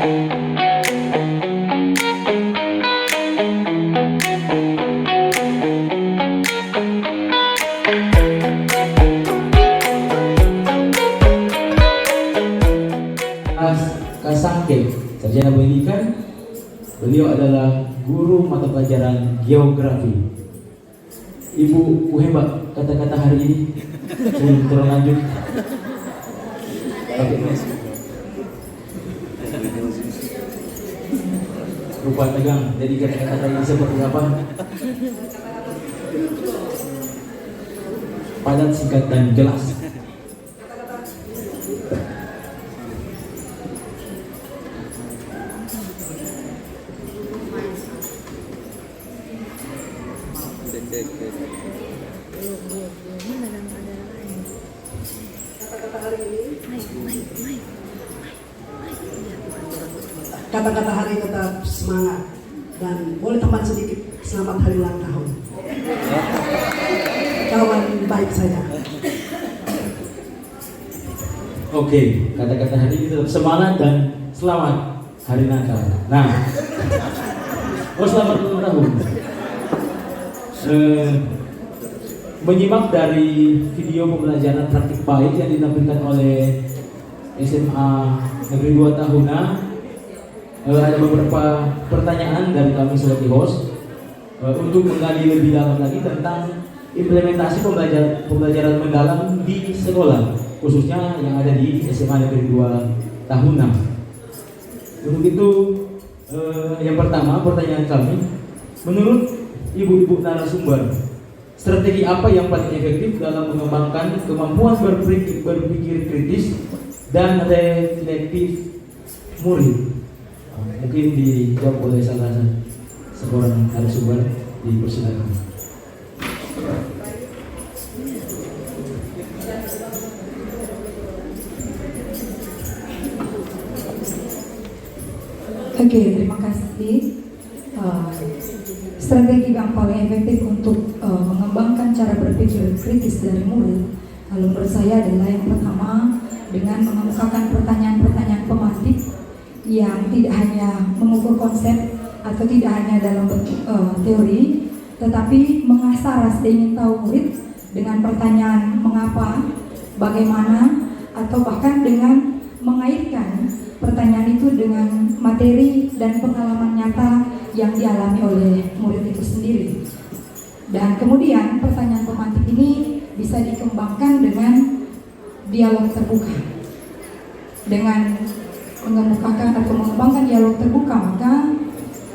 Kasangke, sarjana pendidikan. Beliau adalah guru mata pelajaran geografi. Ibu hebat kata-kata hari ini. Sebelum terlanjut. Rupa tegang. Jadi kata-kata ini seperti apa? Padat, singkat, dan jelas. Kata-kata hari tetap semangat dan boleh tambahan sedikit selamat hari ulang tahun. Kawan baik saya. Oke, kata-kata hari ini tetap semangat dan selamat hari Natal. Nah, selamat ulang tahun. Menyimak dari video pembelajaran praktik baik yang ditampilkan oleh SMA Negeri 2 Tahuna, ada beberapa pertanyaan dari kami sebagai host untuk menggali lebih dalam lagi tentang implementasi pembelajaran mendalam di sekolah, khususnya yang ada di SMA Negeri 2 Tahuna. Untuk itu, yang pertama pertanyaan kami, menurut ibu-ibu narasumber, strategi apa yang paling efektif dalam mengembangkan kemampuan berpikir kritis dan reflektif murid? Mungkin dijawab oleh salah seorang narasumber, dipersilakan. Oke, terima kasih. Strategi yang paling efektif untuk mengembangkan cara berpikir kritis dari murid, kalau menurut saya adalah yang pertama dengan mengemukakan pertanyaan-pertanyaan pemantik yang tidak hanya mengukur konsep atau tidak hanya dalam bentuk teori, tetapi mengasah rasa ingin tahu murid dengan pertanyaan mengapa, bagaimana, atau bahkan dengan mengaitkan pertanyaan itu dengan materi dan pengalaman nyata yang dialami oleh murid itu sendiri. Dan kemudian pertanyaan pemantik ini bisa dikembangkan dengan dialog terbuka. Dengan mengemukakan atau mengembangkan dialog terbuka, maka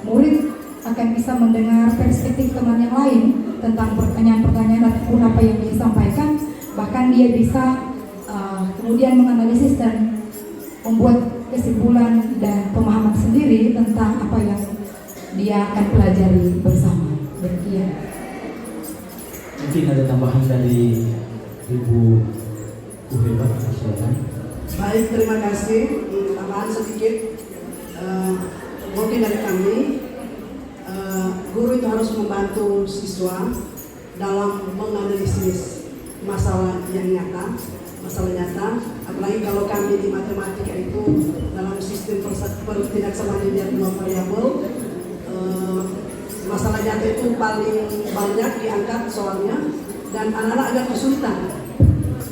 murid akan bisa mendengar perspektif teman yang lain tentang pertanyaan-pertanyaan ataupun apa yang disampaikan. Bahkan dia bisa kemudian menganalisis dan membuat kesimpulan dan pemahaman sendiri tentang apa yang dia akan pelajari bersama. Demikian. Mungkin ada tambahan dari Ibu Hebat, silakan. Baik, terima kasih. Tambahan sedikit, mungkin dari kami, guru itu harus membantu siswa dalam menganalisis masalah yang nyata, apalagi kalau kami di matematika itu dalam sistem pertidaksamaan linear dua variabel, masalah nyata itu paling banyak diangkat soalnya, dan anak-anak agak kesulitan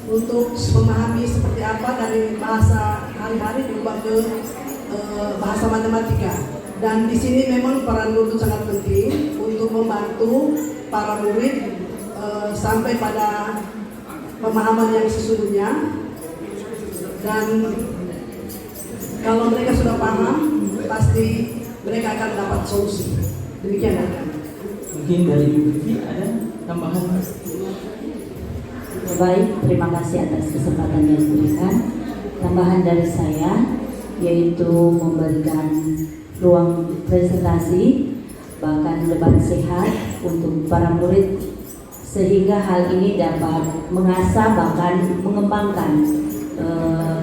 untuk memahami seperti apa dari bahasa hari-hari diubah ke bahasa matematika. Dan di sini memang peran guru sangat penting untuk membantu para murid sampai pada pemahaman yang sesungguhnya. Dan kalau mereka sudah paham, pasti mereka akan dapat solusi. Demikian ya. Mungkin dari Ibu Vivi ada tambahan? Baik, terima kasih atas kesempatan yang diberikan. Tambahan dari saya yaitu memberikan ruang presentasi, bahkan debat sehat untuk para murid, sehingga hal ini dapat mengasah bahkan mengembangkan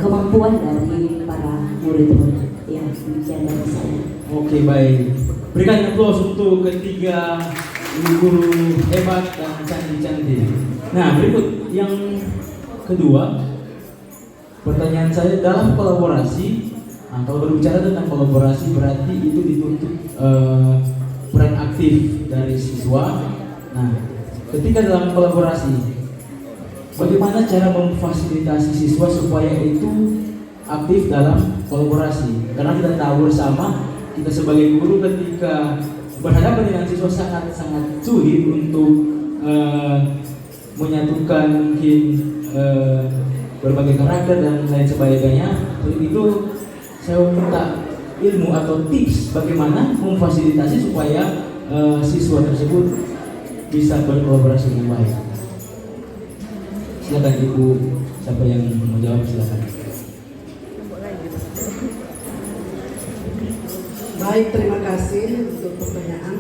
kemampuan dari para murid-murid. Ya, demikian dari saya. Oke, baik. Berikan aplaus untuk ketiga guru hebat dan cantik-cantik. Nah, berikut yang kedua, pertanyaan saya, dalam kolaborasi Nah, kalau berbicara tentang kolaborasi berarti itu dituntut peran aktif dari siswa. Nah, ketika dalam kolaborasi, bagaimana cara memfasilitasi siswa supaya itu aktif dalam kolaborasi? Karena kita tahu bersama, kita sebagai guru ketika berhadapan dengan siswa sangat sulit untuk menyatukan mungkin berbagai karakter dan lain sebagainya. Untuk itu saya minta ilmu atau tips bagaimana memfasilitasi supaya siswa tersebut bisa berkolaborasi dengan baik. Silakan Ibu, siapa yang mau jawab silakan. Baik, terima kasih untuk pertanyaan.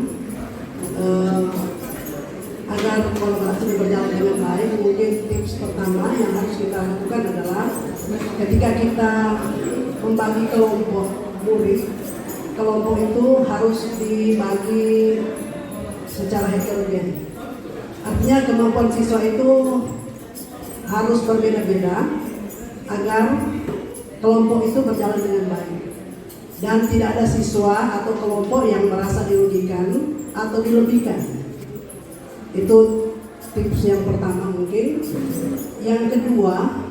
Agar kolaborasi berjalan dengan baik, mungkin tips pertama yang harus kita lakukan adalah ketika kita membagi kelompok murid, kelompok itu harus dibagi secara heterogen. Artinya kemampuan siswa itu harus berbeda-beda agar kelompok itu berjalan dengan baik. Dan tidak ada siswa atau kelompok yang merasa dirugikan atau dilebihkan. Itu tips yang pertama mungkin. Yang kedua,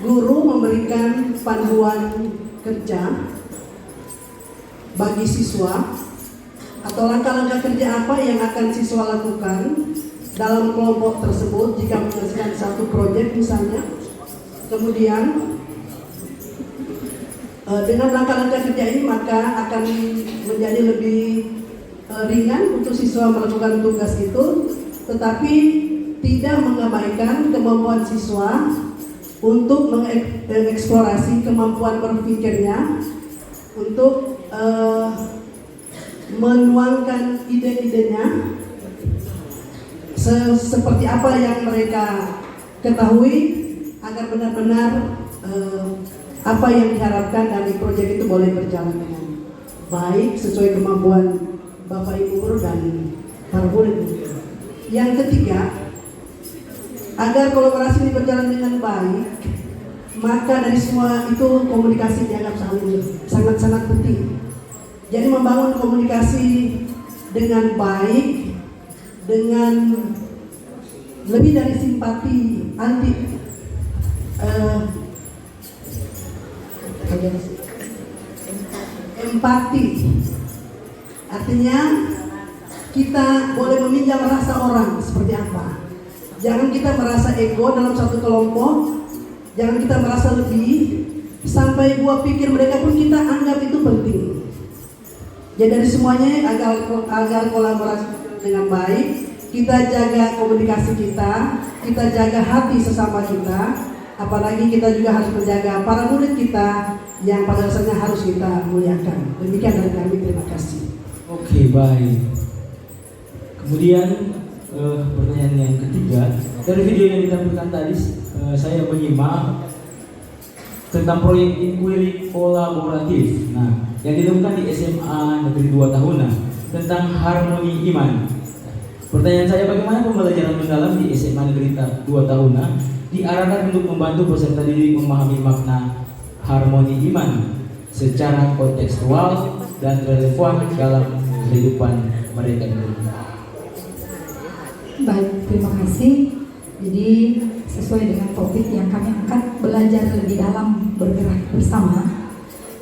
guru memberikan panduan kerja bagi siswa atau langkah-langkah kerja apa yang akan siswa lakukan dalam kelompok tersebut jika menyelesaikan satu proyek misalnya. Kemudian dengan langkah-langkah kerja ini maka akan menjadi lebih ringan untuk siswa melakukan tugas itu, tetapi tidak mengabaikan kemampuan siswa untuk mengeksplorasi kemampuan berpikirnya, untuk menuangkan ide-idenya seperti apa yang mereka ketahui agar benar-benar apa yang diharapkan dari proyek itu boleh berjalan dengan baik sesuai kemampuan Bapak Ibu guru dan para murid. Yang ketiga, agar kolaborasi ini berjalan dengan baik, maka dari semua itu komunikasi dianggap sangat-sangat penting. Jadi membangun komunikasi dengan baik, dengan lebih dari simpati, empati. Artinya kita boleh meminjam rasa orang seperti apa. Jangan kita merasa ego dalam satu kelompok, jangan kita merasa lebih, sampai buah pikir mereka pun kita anggap itu penting. Jadi dari semuanya agar kolaborasi dengan baik, kita jaga komunikasi kita jaga hati sesama kita, apalagi kita juga harus menjaga para murid kita yang pada dasarnya harus kita muliakan. Demikian dari kami, terima kasih. Oke, baik. Kemudian pertanyaan yang ketiga, dari video yang ditampilkan tadi saya menyimak tentang proyek inquiry kolaboratif. Nah, yang ditemukan di SMA Negeri 2 Tahunan tentang harmoni iman. Pertanyaan saya, bagaimana pembelajaran mendalam di SMA Negeri 2 Tahunan diarahkan untuk membantu peserta didik memahami makna harmoni iman secara kontekstual dan relevan dalam kehidupan mereka. Baik, terima kasih. Jadi sesuai dengan topik yang kami angkat, belajar lebih dalam, bergerak bersama,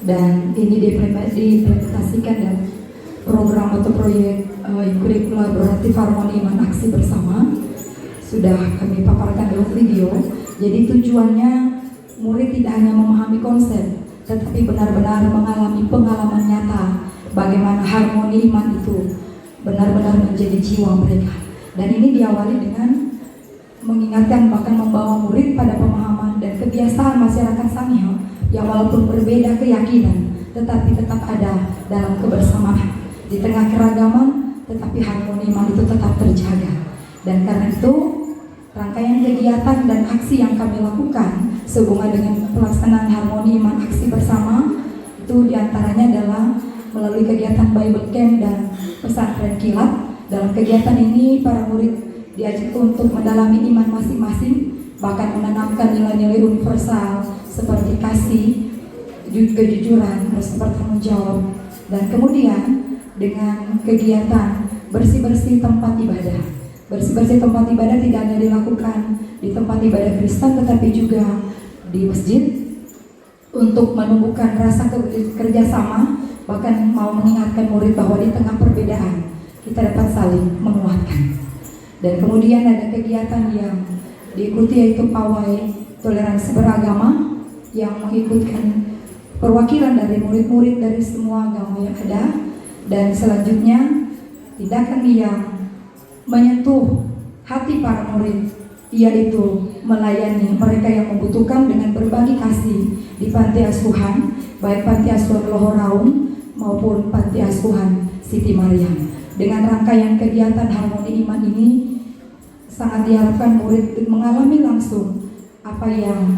dan ini diimplementasikan dalam program atau proyek inquiry kolaboratif harmoni iman aksi bersama. Sudah kami paparkan dalam video. Jadi tujuannya murid tidak hanya memahami konsep, tetapi benar-benar mengalami pengalaman nyata bagaimana harmoni iman itu benar-benar menjadi jiwa mereka. Dan ini diawali dengan mengingatkan, bahkan membawa murid pada pemahaman dan kebiasaan masyarakat Sangihe yang walaupun berbeda keyakinan, tetapi tetap ada dalam kebersamaan. Di tengah keragaman, tetapi harmoni iman itu tetap terjaga. Dan karena itu, rangkaian kegiatan dan aksi yang kami lakukan sehubungan dengan pelaksanaan harmoni iman aksi bersama itu diantaranya adalah melalui kegiatan Bible Camp dan pesantren kilat. Dalam kegiatan ini para murid diajak untuk mendalami iman masing-masing, bahkan menanamkan nilai-nilai universal seperti kasih, kejujuran, rasa bertanggung jawab, dan kemudian dengan kegiatan bersih-bersih tempat ibadah. Bersih-bersih tempat ibadah tidak hanya dilakukan di tempat ibadah Kristen, tetapi juga di masjid untuk menumbuhkan rasa kerjasama, bahkan mau mengingatkan murid bahwa di tengah perbedaan kita dapat saling menguatkan. Dan kemudian ada kegiatan yang diikuti yaitu pawai toleransi beragama yang mengikutkan perwakilan dari murid-murid dari semua agama yang ada. Dan selanjutnya tindakan yang menyentuh hati para murid, yaitu melayani mereka yang membutuhkan dengan berbagi kasih di panti asuhan, baik panti asuhan Lohor Raung maupun panti asuhan Siti Mariam. Dengan rangkaian kegiatan Harmoni Iman ini sangat diharapkan murid mengalami langsung apa yang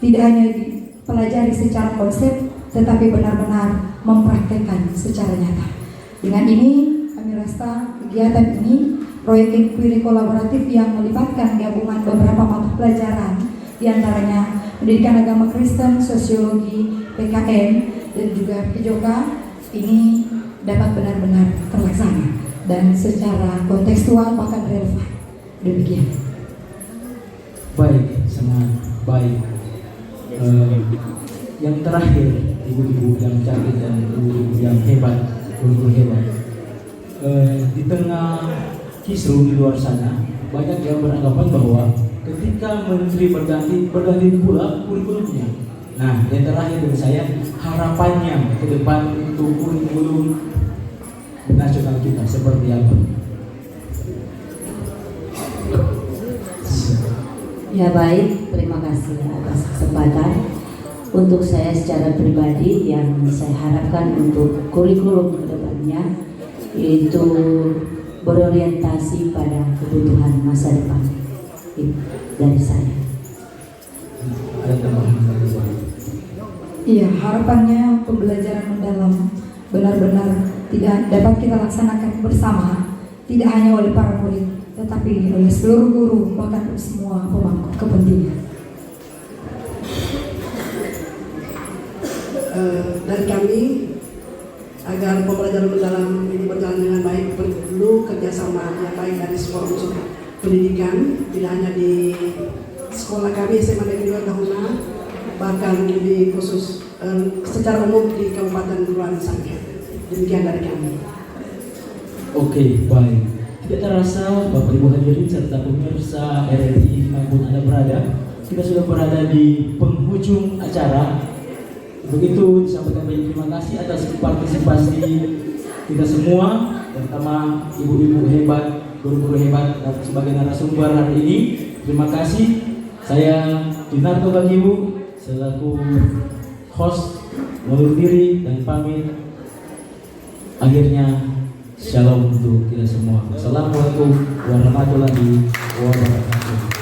tidak hanya dipelajari secara konsep, tetapi benar-benar mempraktekkan secara nyata. Dengan ini kami rasa kegiatan ini proyek inquiry kolaboratif yang melibatkan gabungan beberapa mata pelajaran, diantaranya pendidikan agama Kristen, sosiologi, PKN, dan juga PJOK, ini dapat benar-benar terlaksana dan secara kontekstual bahkan relevan. Demikian. Baik, sangat baik. Yang terakhir, ibu-ibu yang cantik dan ibu-ibu yang hebat, guru-guru hebat. Di tengah kisruh di luar sana, banyak yang beranggapan bahwa ketika menteri berganti pula kurikulumnya. Nah, yang terakhir dari saya, harapannya ke depan untuk kurikulum nasional kita seperti apa? Ya baik, terima kasih atas kesempatan. Untuk saya secara pribadi yang saya harapkan untuk kurikulum kedepannya yaitu berorientasi pada kebutuhan masa depan. Itu dari saya. Ada tambahan dari saya? Iya, harapannya pembelajaran mendalam benar-benar tidak dapat kita laksanakan bersama, tidak hanya oleh para murid, tetapi oleh seluruh guru, bahkan semua pemangku kepentingan. Dari kami, agar pembelajaran mendalam ini berjalan dengan baik, perlu kerjasama yang baik dari semua unsur pendidikan, tidak hanya di sekolah kami SMA Negeri 2 Tahuna, bahkan di khusus secara umum di Kabupaten Kepulauan Sangkep. Demikian dari kami. Oke, baik. Tidak terasa Bapak Ibu hadirin serta pemirsa RRI dimanapun Anda berada, kita sudah berada di penghujung acara. Begitu disampaikan banyak terima kasih atas partisipasi kita semua, terutama ibu-ibu hebat, guru-guru hebat dan sebagai narasumber hari ini. Terima kasih. Saya Junarto Bagibu selaku host mundur diri dan pamit. Akhirnya shalom untuk kita semua. Assalamualaikum warahmatullahi wabarakatuh.